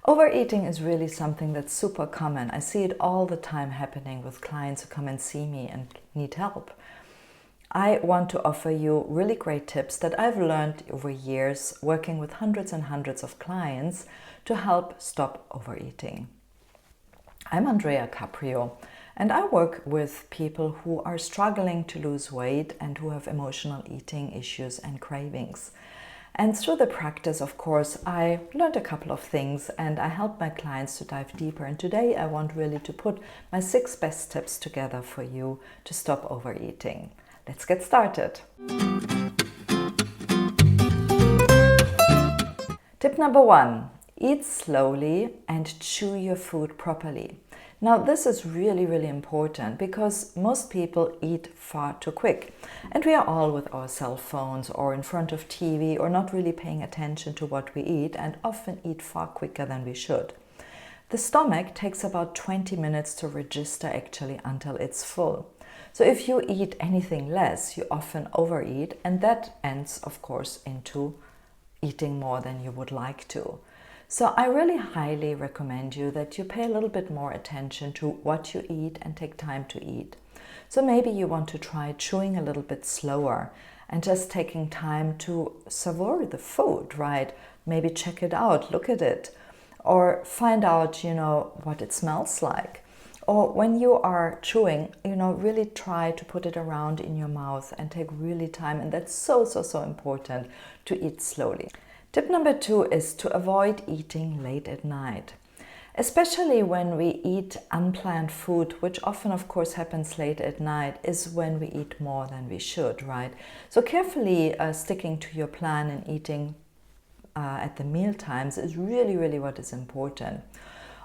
Overeating is really something that's super common. I see it all the time happening with clients who come and see me and need help. I want to offer you really great tips that I've learned over years working with hundreds and hundreds of clients to help stop overeating. I'm Andrea Caprio, and I work with people who are struggling to lose weight and who have emotional eating issues and cravings. And through the practice, of course, I learned a couple of things and I help my clients to dive deeper. And today I want really to put my 6 best tips together for you to stop overeating. Let's get started. Tip number 1, eat slowly and chew your food properly. Now, this is really, really important because most people eat far too quick. And we are all with our cell phones or in front of TV or not really paying attention to what we eat and often eat far quicker than we should. The stomach takes about 20 minutes to register actually until it's full. So if you eat anything less, you often overeat, and that ends, of course, into eating more than you would like to. So I really highly recommend you that you pay a little bit more attention to what you eat and take time to eat. So maybe you want to try chewing a little bit slower and just taking time to savor the food, right? Maybe check it out, look at it, or find out, what it smells like. Or when you are chewing, really try to put it around in your mouth and take really time. And that's so important to eat slowly. Tip number 2 is to avoid eating late at night, especially when we eat unplanned food, which often, of course, happens late at night, is when we eat more than we should, right? So carefully sticking to your plan and eating at the meal times is really what is important.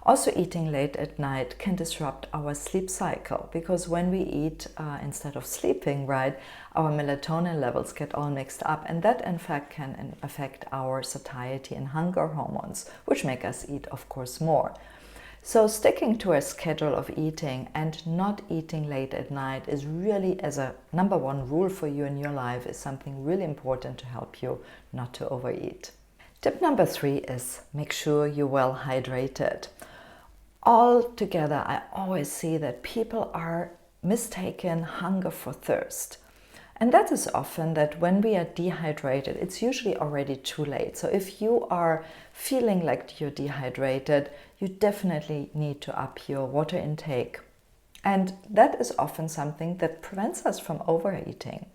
Also, eating late at night can disrupt our sleep cycle because when we eat instead of sleeping, right, our melatonin levels get all mixed up, and that in fact can affect our satiety and hunger hormones, which make us eat, of course, more. So sticking to a schedule of eating and not eating late at night is really, as a number 1 rule for you in your life, is something really important to help you not to overeat. Tip number 3 is make sure you're well hydrated. Altogether, I always see that people are mistaken hunger for thirst. And that is often that when we are dehydrated, it's usually already too late. So if you are feeling like you're dehydrated, you definitely need to up your water intake. And that is often something that prevents us from overeating.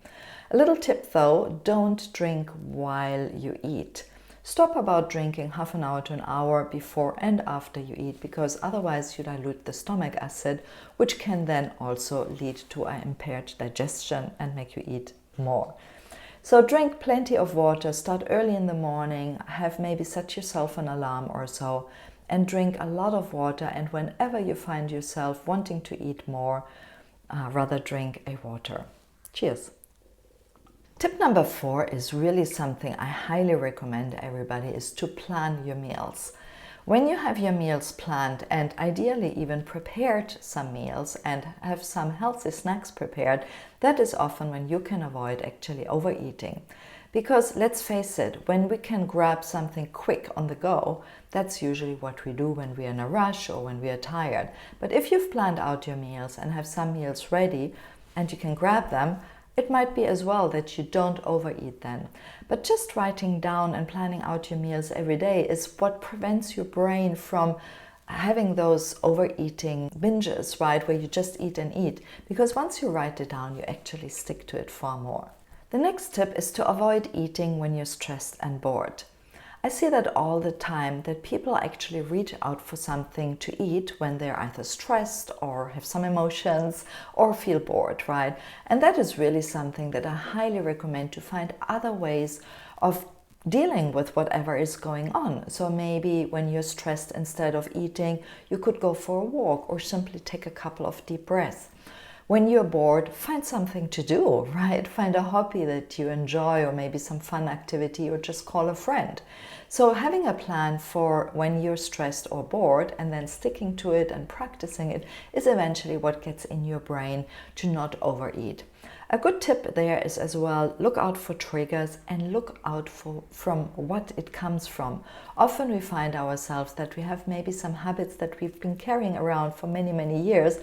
A little tip though, don't drink while you eat. Stop about drinking half an hour to an hour before and after you eat, because otherwise you dilute the stomach acid, which can then also lead to an impaired digestion and make you eat more. So drink plenty of water, start early in the morning, have maybe set yourself an alarm or so, and drink a lot of water. And whenever you find yourself wanting to eat more, rather drink a water. Cheers. Tip number 4 is really something I highly recommend everybody, is to plan your meals. When you have your meals planned and ideally even prepared some meals and have some healthy snacks prepared, that is often when you can avoid actually overeating. Because let's face it, when we can grab something quick on the go, that's usually what we do when we're in a rush or when we are tired. But if you've planned out your meals and have some meals ready and you can grab them, it might be as well that you don't overeat then. But just writing down and planning out your meals every day is what prevents your brain from having those overeating binges, right, where you just eat and eat. Because once you write it down, you actually stick to it far more. The next tip is to avoid eating when you're stressed and bored. I see that all the time, that people actually reach out for something to eat when they're either stressed or have some emotions or feel bored, right? And that is really something that I highly recommend, to find other ways of dealing with whatever is going on. So maybe when you're stressed, instead of eating, you could go for a walk or simply take a couple of deep breaths. When you're bored, find something to do, right? Find a hobby that you enjoy, or maybe some fun activity, or just call a friend. So having a plan for when you're stressed or bored and then sticking to it and practicing it is eventually what gets in your brain to not overeat. A good tip there is as well, look out for triggers and look out from what it comes from. Often we find ourselves that we have maybe some habits that we've been carrying around for many, many years,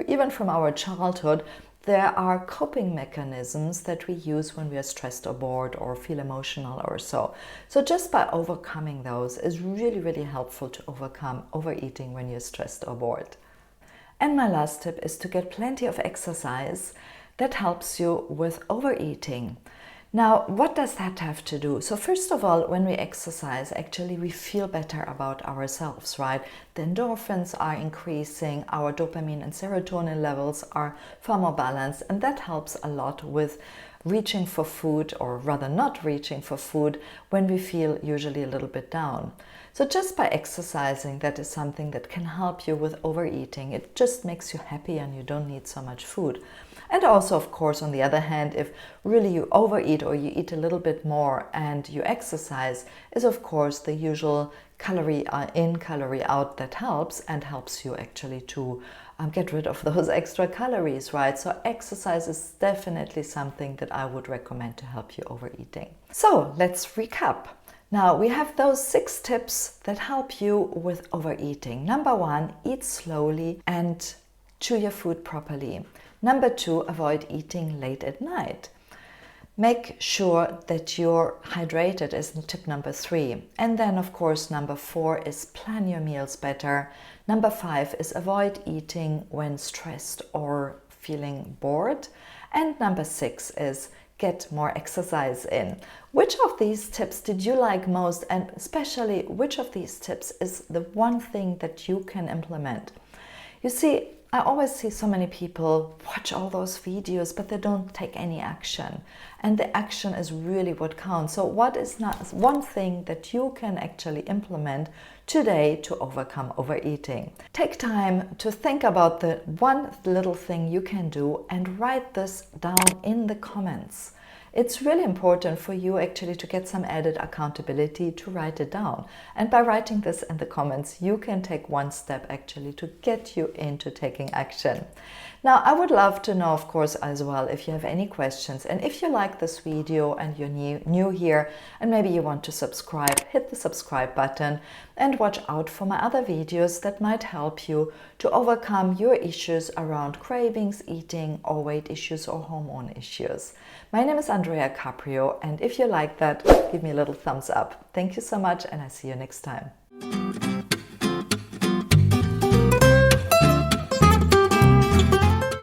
even from our childhood. There are coping mechanisms that we use when we are stressed or bored or feel emotional or so. So just by overcoming those is really, really helpful to overcome overeating when you're stressed or bored. And my last tip is to get plenty of exercise. That helps you with overeating. Now, what does that have to do? So first of all, when we exercise, actually we feel better about ourselves, right? The endorphins are increasing, our dopamine and serotonin levels are far more balanced, and that helps a lot with reaching for food, or rather not reaching for food, when we feel usually a little bit down. So just by exercising, that is something that can help you with overeating. It just makes you happy and you don't need so much food. And also, of course, on the other hand, if really you overeat or you eat a little bit more and you exercise, is of course the usual calorie in, calorie out that helps, and helps you actually to get rid of those extra calories, right? So exercise is definitely something that I would recommend to help you overeating. So let's recap. Now we have those 6 tips that help you with overeating. Number 1, eat slowly and chew your food properly. Number 2, avoid eating late at night. Make sure that you're hydrated is tip number 3. And then of course number 4 is plan your meals better. Number 5 is avoid eating when stressed or feeling bored. And number 6 is get more exercise in. Which of these tips did you like most, and especially which of these tips is the one thing that you can implement? You see, I always see so many people watch all those videos, but they don't take any action. And the action is really what counts. So what is not one thing that you can actually implement today to overcome overeating? Take time to think about the one little thing you can do and write this down in the comments. It's really important for you actually to get some added accountability to write it down. And by writing this in the comments, you can take one step actually to get you into taking action. Now, I would love to know, of course, as well, if you have any questions. And if you like this video and you're new here and maybe you want to subscribe, hit the subscribe button and watch out for my other videos that might help you to overcome your issues around cravings, eating, or weight issues or hormone issues. My name is Andrea Caprio, and if you like that, give me a little thumbs up. Thank you so much, and I see you next time.